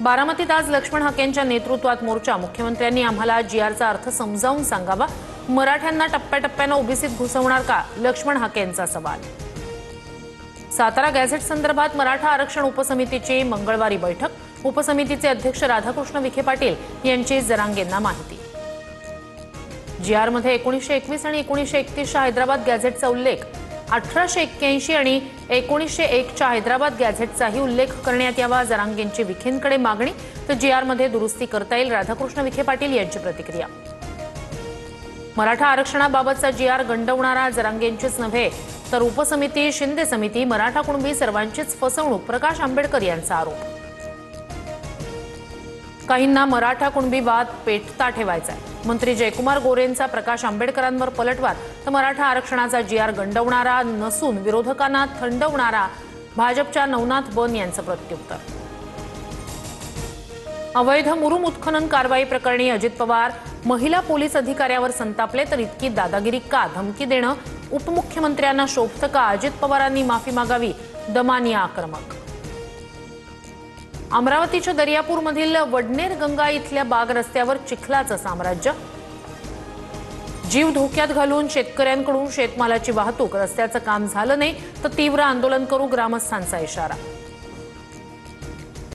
बारामतीत आज लक्ष्मण हाकेंच्या नेतृत्वात मोर्चा। मुख्यमंत्र्यांनी आम्हाला जीआरचा अर्थ समजावून सांगावा। मराठ्यांना टप्प्याटप्प्याने ओबीसीत घुसवणार का? लक्ष्मण हाकेंचा सवाल। सातारा गॅझेट संदर्भात मराठा आरक्षण उपसमितीची मंगळवारी बैठक। उपसमितीचे अध्यक्ष राधाकृष्ण विखे पाटील यांची जरांगेंना माहिती। जीआरमध्ये 1921 आणि 1931च्या हैदराबाद गॅझेटचा उल्लेख, 1881 आणि 1901च्या हैदराबाद गॅझेटचाही उल्लेख करण्यात यावा। जरांगेंची विखेंकडे मागणी। तर जीआरमध्ये दुरुस्ती करता येईल, राधाकृष्ण विखे पाटील यांची प्रतिक्रिया। मराठा आरक्षणाबाबतचा जीआर गंडवणारा जरांगेंचीच नव्हे तर उपसमिती, शिंदे समिती, मराठा कुणबी सर्वांचीच फसवणूक, प्रकाश आंबेडकर यांचा आरोप। काहींना मराठा कुणबी वाद पेटता ठेवायचा आहे। मंत्री जयकुमार गोरेंचा प्रकाश आंबेडकरांवर पलटवार। तर मराठा आरक्षणाचा जीआर गंडवणारा नसून विरोधकांना थंडवणारा, भाजपच्या नवनाथ बन यांचं प्रत्युत्तर। अवैध मुरुम उत्खनन कारवाई प्रकरणी अजित पवार महिला पोलीस अधिकाऱ्यावर संतापले। तर इतकी दादागिरी का? धमकी देणं उपमुख्यमंत्र्यांना शोभतं का? अजित पवारांनी माफी मागावी, दमानिया आक्रमक। अमरावतीच्या दर्यापूरमधील वडनेर गंगा इथल्या बाग रस्त्यावर चिखलाचं साम्राज्य। जीव धोक्यात घालून शेतकऱ्यांकडून शेतमालाची वाहतूक, रस्त्याचं काम झालं नाही तर तीव्र आंदोलन करू, ग्रामस्थांचा इशारा।